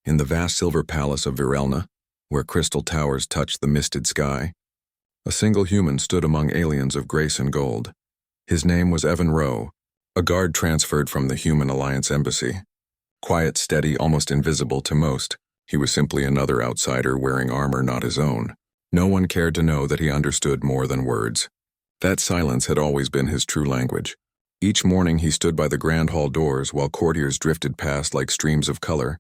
In the vast silver palace of Virelna, where crystal towers touched the misted sky, a single human stood among aliens of grace and gold. His name was Evan Rowe, a guard transferred from the Human Alliance Embassy. Quiet, steady, almost invisible to most, he was simply another outsider wearing armor not his own. No one cared to know that he understood more than words. That silence had always been his true language. Each morning he stood by the grand hall doors while courtiers drifted past like streams of color.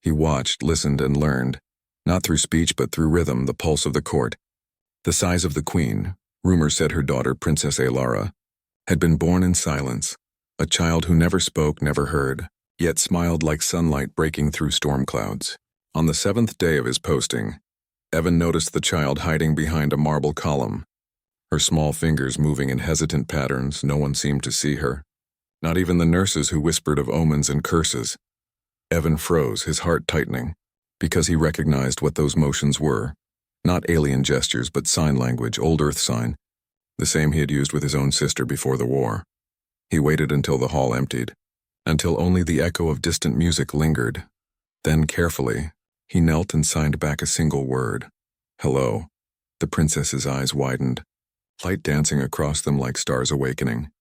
He watched, listened, and learned, not through speech but through rhythm, the pulse of the court. The sighs of the queen, rumor said her daughter, Princess Alara, had been born in silence, a child who never spoke, never heard, yet smiled like sunlight breaking through storm clouds. On the 7th day of his posting, Evan noticed the child hiding behind a marble column. Her small fingers moving in hesitant patterns, no one seemed to see her. Not even the nurses who whispered of omens and curses. Evan froze, his heart tightening, because he recognized what those motions were. Not alien gestures, but sign language, old Earth sign, the same he had used with his own sister before the war. He waited until the hall emptied, until only the echo of distant music lingered. Then, carefully, he knelt and signed back a single word. Hello. The princess's eyes widened, light dancing across them like stars awakening.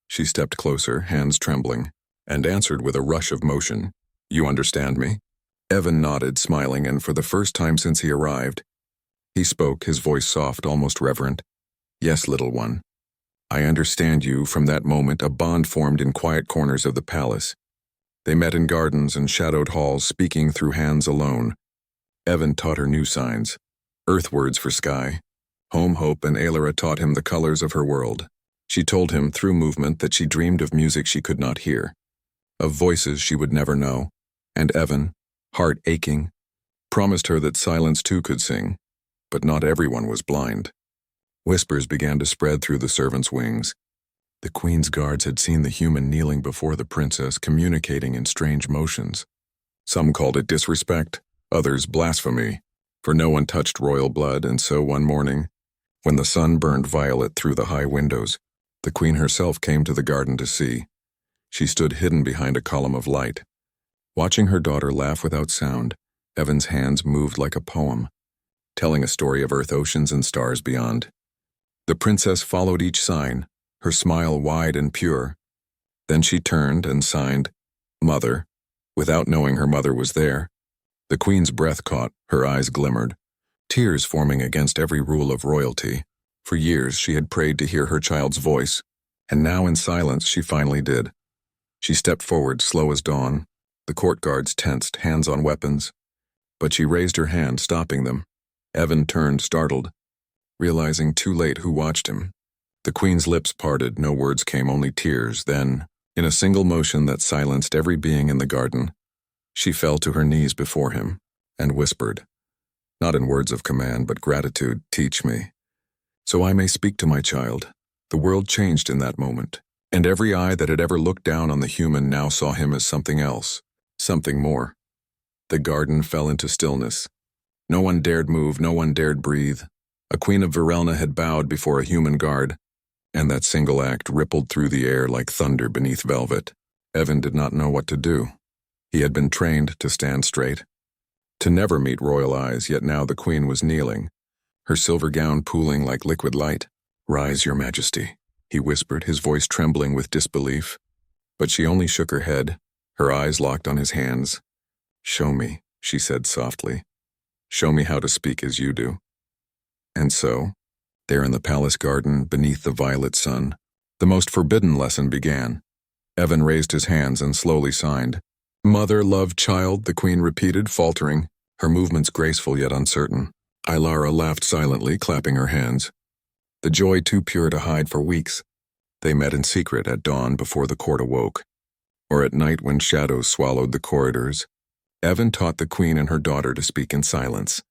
She stepped closer, hands trembling, and answered with a rush of motion. You understand me? Evan nodded, smiling, and for the first time since he arrived, he spoke, his voice soft, almost reverent. Yes, little one. I understand you. From that moment, a bond formed in quiet corners of the palace. They met in gardens and shadowed halls, speaking through hands alone. Evan taught her new signs, earth words for sky. Home, hope, and Alara taught him the colors of her world. She told him, through movement, that she dreamed of music she could not hear, of voices she would never know. And Evan, heart aching, promised her that silence too could sing. But not everyone was blind. Whispers began to spread through the servants' wings. The queen's guards had seen the human kneeling before the princess, communicating in strange motions. Some called it disrespect, others blasphemy, for no one touched royal blood. And so one morning, when the sun burned violet through the high windows, the queen herself came to the garden to see. She stood hidden behind a column of light. Watching her daughter laugh without sound, Evan's hands moved like a poem, telling a story of earth, oceans, and stars beyond. The princess followed each sign, her smile wide and pure. Then she turned and signed, Mother, without knowing her mother was there. The queen's breath caught, her eyes glimmered, tears forming against every rule of royalty. For years she had prayed to hear her child's voice, and now in silence she finally did. She stepped forward, slow as dawn. The court guards tensed, hands on weapons. But she raised her hand, stopping them. Evan turned, startled, realizing too late who watched him. The queen's lips parted, no words came, only tears. Then, in a single motion that silenced every being in the garden, she fell to her knees before him and whispered, not in words of command but gratitude, teach me, so I may speak to my child. The world changed in that moment, and every eye that had ever looked down on the human now saw him as something else, something more. The garden fell into stillness. No one dared move, no one dared breathe. A queen of Virelna had bowed before a human guard, and that single act rippled through the air like thunder beneath velvet. Evan did not know what to do. He had been trained to stand straight, to never meet royal eyes, yet now the queen was kneeling, her silver gown pooling like liquid light. Rise, your majesty, he whispered, his voice trembling with disbelief. But she only shook her head, her eyes locked on his hands. Show me, she said softly. Show me how to speak as you do. And so, there in the palace garden, beneath the violet sun, the most forbidden lesson began. Evan raised his hands and slowly signed. Mother, love, child, the queen repeated, faltering, her movements graceful yet uncertain. Alara laughed silently, clapping her hands. The joy too pure to hide for weeks. They met in secret at dawn before the court awoke, or at night when shadows swallowed the corridors. Evan taught the queen and her daughter to speak in silence.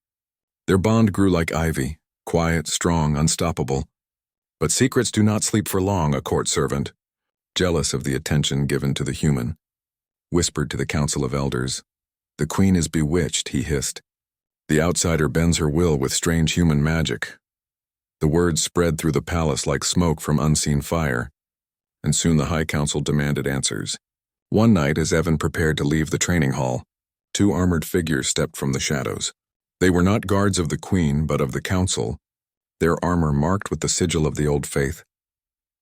Their bond grew like ivy, quiet, strong, unstoppable. But secrets do not sleep for long, a court servant, jealous of the attention given to the human, whispered to the council of elders. The queen is bewitched, he hissed. The outsider bends her will with strange human magic. The words spread through the palace like smoke from unseen fire, and soon the High Council demanded answers. One night, as Evan prepared to leave the training hall, Two armored figures stepped from the shadows. They were not guards of the Queen, but of the Council, their armor marked with the sigil of the old faith.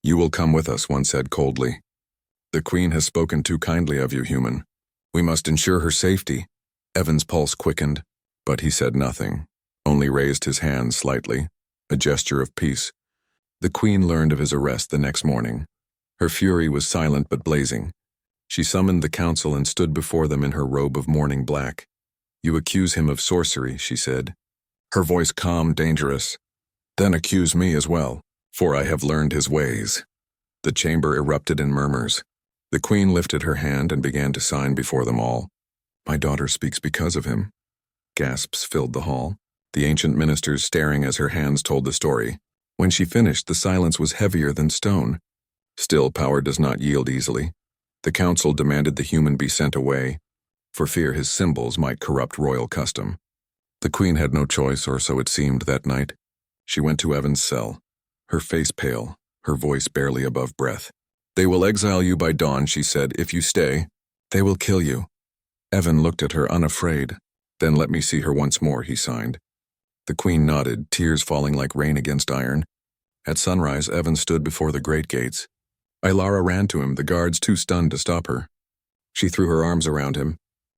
"You will come with us," one said coldly. "The Queen has spoken too kindly of you, human. We must ensure her safety." Evan's pulse quickened, but he said nothing, only raised his hand slightly, a gesture of peace. The Queen learned of his arrest the next morning. Her fury was silent but blazing. She summoned the council and stood before them in her robe of mourning black. "You accuse him of sorcery," she said, her voice calm, dangerous. "Then accuse me as well, for I have learned his ways." The chamber erupted in murmurs. The Queen lifted her hand and began to sign before them all. "My daughter speaks because of him." Gasps filled the hall, the ancient ministers staring as her hands told the story. When she finished, the silence was heavier than stone. Still, power does not yield easily. The council demanded the human be sent away, for fear his symbols might corrupt royal custom. The Queen had no choice, or so it seemed that night. She went to Evan's cell, her face pale, her voice barely above breath. "They will exile you by dawn," she said. "If you stay, they will kill you." Evan looked at her unafraid. "Then let me see her once more," he signed. The Queen nodded, tears falling like rain against iron. At sunrise, Evan stood before the great gates. Ilara ran to him, the guards too stunned to stop her. She threw her arms around him,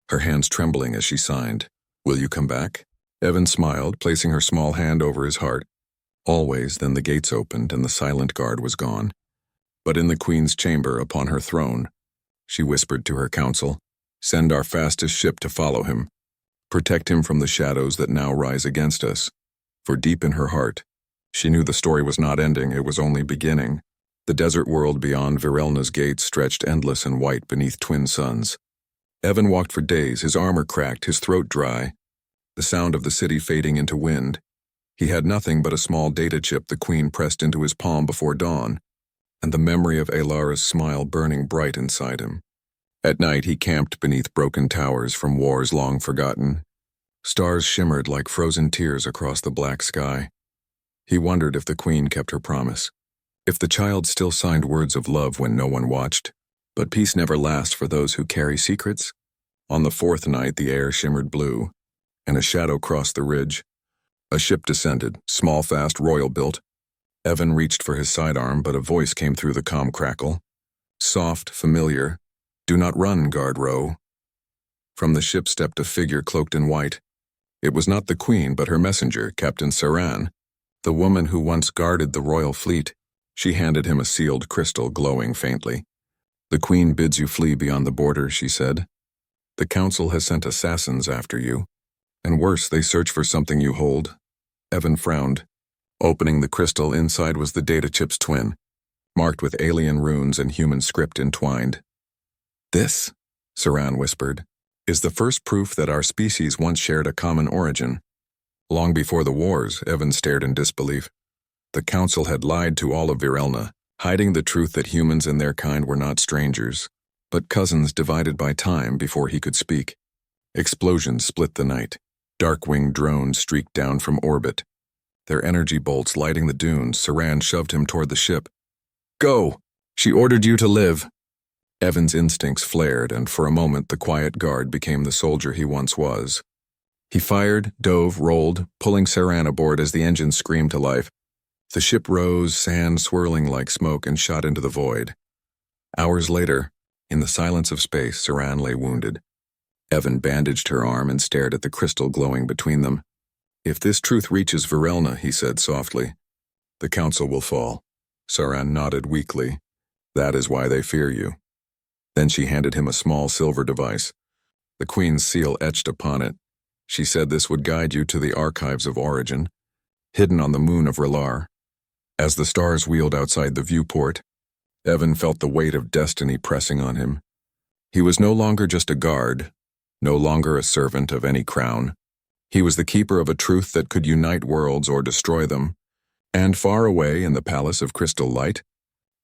her hands trembling as she signed. "Will you come back?" Evan smiled, placing her small hand over his heart. Always. Then the gates opened and the silent guard was gone. But in the Queen's chamber, upon her throne, she whispered to her council, "Send our fastest ship to follow him. Protect him from the shadows that now rise against us." For deep in her heart, she knew the story was not ending, it was only beginning. The desert world beyond Virelna's gates stretched endless and white beneath twin suns. Evan walked for days, his armor cracked, his throat dry, the sound of the city fading into wind. He had nothing but a small data chip the Queen pressed into his palm before dawn, and the memory of Alara's smile burning bright inside him. At night he camped beneath broken towers from wars long forgotten. Stars shimmered like frozen tears across the black sky. He wondered if the Queen kept her promise, if the child still signed words of love when no one watched. But peace never lasts for those who carry secrets. On the fourth night the air shimmered blue, and a shadow crossed the ridge. A ship descended, small, fast, royal-built. Evan reached for his sidearm, but a voice came through the calm crackle. Soft, familiar. "Do not run, Guard Row." From the ship stepped a figure cloaked in white. It was not the Queen, but her messenger, Captain Saran, the woman who once guarded the royal fleet. She handed him a sealed crystal glowing faintly. "The Queen bids you flee beyond the border," she said. "The Council has sent assassins after you. And worse, they search for something you hold." Evan frowned. Opening the crystal, inside was the data chip's twin, marked with alien runes and human script entwined. "This," Saran whispered, "is the first proof that our species once shared a common origin." Long before the wars, Evan stared in disbelief. The Council had lied to all of Virelna, hiding the truth that humans and their kind were not strangers, but cousins divided by time before he could speak. Explosions split the night. Dark-winged drones streaked down from orbit. Their energy bolts lighting the dunes, Saran shoved him toward the ship. "Go! She ordered you to live." Evan's instincts flared, and for a moment the quiet guard became the soldier he once was. He fired, dove, rolled, pulling Saran aboard as the engines screamed to life. The ship rose, sand swirling like smoke, and shot into the void. Hours later, in the silence of space, Saran lay wounded. Evan bandaged her arm and stared at the crystal glowing between them. "If this truth reaches Virelna," he said softly, "the Council will fall." Saran nodded weakly. "That is why they fear you." Then she handed him a small silver device, the Queen's seal etched upon it. She said this would guide you to the archives of origin, hidden on the moon of Relar. As the stars wheeled outside the viewport, Evan felt the weight of destiny pressing on him. He was no longer just a guard, no longer a servant of any crown. He was the keeper of a truth that could unite worlds or destroy them. And far away in the palace of crystal light,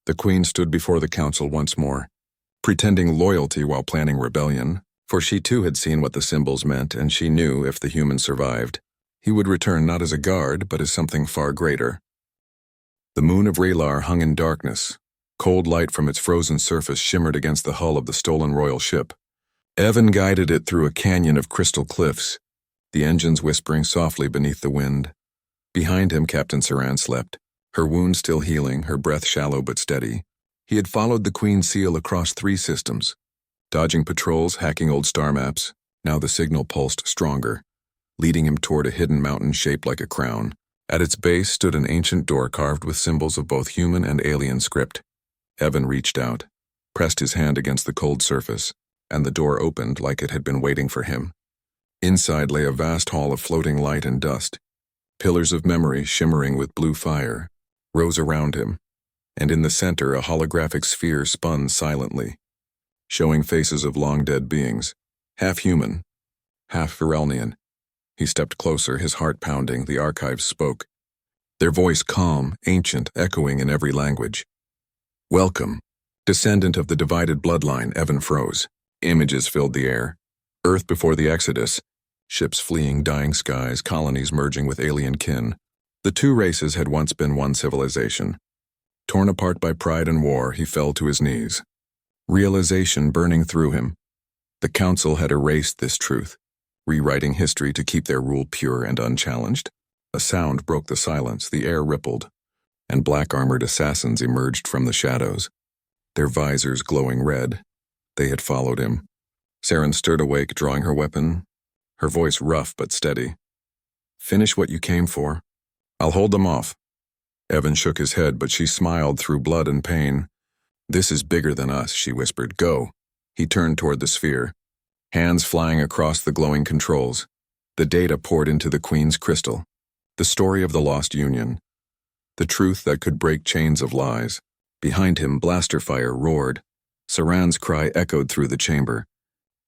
the Queen stood before the Council once more, pretending loyalty while planning rebellion, for she too had seen what the symbols meant, and she knew if the human survived, he would return not as a guard, but as something far greater. The moon of Relar hung in darkness. Cold light from its frozen surface shimmered against the hull of the stolen royal ship. Evan guided it through a canyon of crystal cliffs, the engines whispering softly beneath the wind. Behind him, Captain Saran slept, her wound still healing, her breath shallow but steady. He had followed the Queen Seal across 3 systems, dodging patrols, hacking old star maps. Now the signal pulsed stronger, leading him toward a hidden mountain shaped like a crown. At its base stood an ancient door carved with symbols of both human and alien script. Evan reached out, pressed his hand against the cold surface, and the door opened like it had been waiting for him. Inside lay a vast hall of floating light and dust. Pillars of memory, shimmering with blue fire, rose around him, and in the center a holographic sphere spun silently, showing faces of long-dead beings, half human, half Virelnian. He stepped closer, his heart pounding. The archives spoke, their voice calm, ancient, echoing in every language. "Welcome, descendant of the divided bloodline." Evan froze. Images filled the air. Earth before the Exodus, ships fleeing dying skies, colonies merging with alien kin. The 2 races had once been one civilization. Torn apart by pride and war, he fell to his knees. Realization burning through him. The Council had erased this truth, rewriting history to keep their rule pure and unchallenged. A sound broke the silence, the air rippled, and black-armored assassins emerged from the shadows, their visors glowing red. They had followed him. Saren stirred awake, drawing her weapon, her voice rough but steady. "Finish what you came for. I'll hold them off." Evan shook his head, but she smiled through blood and pain. "This is bigger than us," she whispered. "Go." He turned toward the sphere, hands flying across the glowing controls. The data poured into the Queen's crystal. The story of the lost union. The truth that could break chains of lies. Behind him, blaster fire roared. Saran's cry echoed through the chamber.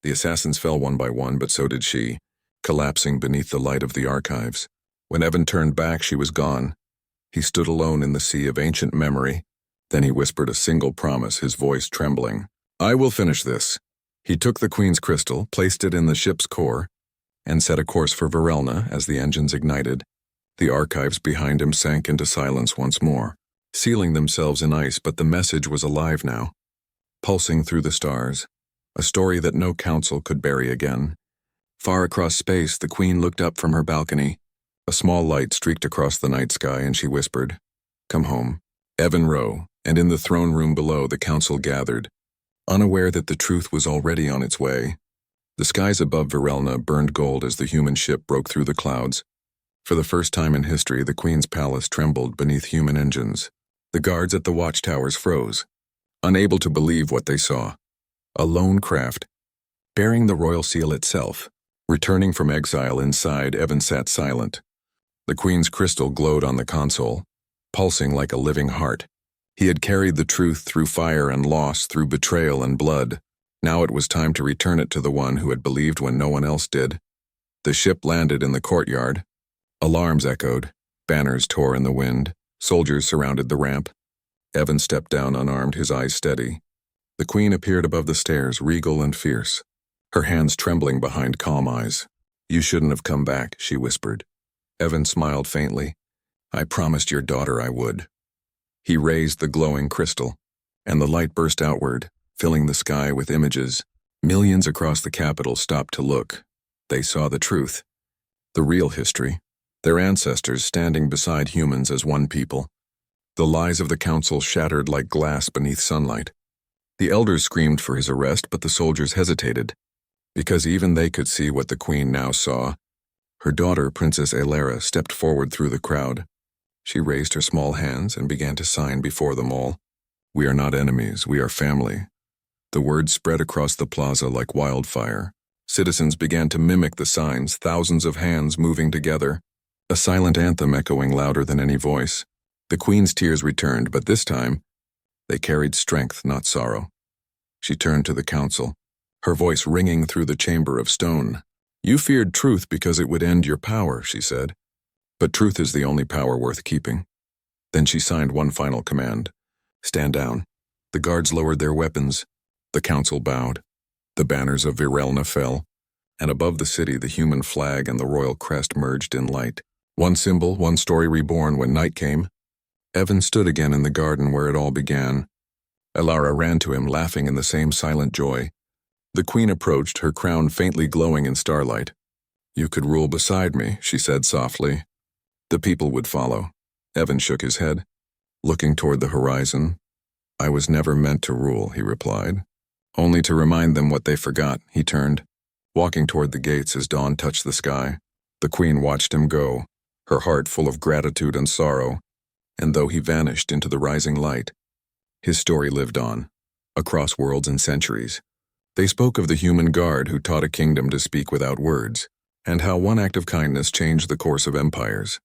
The assassins fell one by one, but so did she, collapsing beneath the light of the archives. When Evan turned back, she was gone. He stood alone in the sea of ancient memory. Then he whispered a single promise, his voice trembling. "I will finish this." He took the Queen's crystal, placed it in the ship's core, and set a course for Virelna as the engines ignited. The archives behind him sank into silence once more, sealing themselves in ice, but the message was alive now, pulsing through the stars, a story that no council could bury again. Far across space, the Queen looked up from her balcony. A small light streaked across the night sky, and she whispered, "Come home." Evan Rowe, and in the throne room below, the council gathered, unaware that the truth was already on its way. The skies above Virelna burned gold as the human ship broke through the clouds. For the first time in history, the Queen's palace trembled beneath human engines. The guards at the watchtowers froze, unable to believe what they saw. A lone craft, bearing the royal seal itself. Returning from exile inside, Evan sat silent. The Queen's crystal glowed on the console, pulsing like a living heart. He had carried the truth through fire and loss, through betrayal and blood. Now it was time to return it to the one who had believed when no one else did. The ship landed in the courtyard. Alarms echoed, banners tore in the wind, soldiers surrounded the ramp. Evan stepped down unarmed, his eyes steady. The Queen appeared above the stairs, regal and fierce, her hands trembling behind calm eyes. "You shouldn't have come back," she whispered. Evan smiled faintly. "I promised your daughter I would." He raised the glowing crystal, and the light burst outward, filling the sky with images. Millions across the capital stopped to look. They saw the truth, the real history, their ancestors standing beside humans as one people. The lies of the council shattered like glass beneath sunlight. The elders screamed for his arrest, but the soldiers hesitated, because even they could see what the Queen now saw. Her daughter, Princess Alara, stepped forward through the crowd. She raised her small hands and began to sign before them all. "We are not enemies, we are family." The words spread across the plaza like wildfire. Citizens began to mimic the signs, thousands of hands moving together, a silent anthem echoing louder than any voice. The Queen's tears returned, but this time, they carried strength, not sorrow. She turned to the council, her voice ringing through the chamber of stone. "You feared truth because it would end your power," she said. "But truth is the only power worth keeping." Then she signed one final command. "Stand down." The guards lowered their weapons. The council bowed. The banners of Virelna fell, and above the city the human flag and the royal crest merged in light. One symbol, one story reborn. When night came, Evan stood again in the garden where it all began. Alara ran to him, laughing in the same silent joy. The queen approached, her crown faintly glowing in starlight. "You could rule beside me," she said softly. "The people would follow." Evan shook his head, looking toward the horizon. "I was never meant to rule," he replied. "Only to remind them what they forgot." He turned, walking toward the gates as dawn touched the sky. The queen watched him go, her heart full of gratitude and sorrow, and though he vanished into the rising light, his story lived on, across worlds and centuries. They spoke of the human guard who taught a kingdom to speak without words, and how one act of kindness changed the course of empires.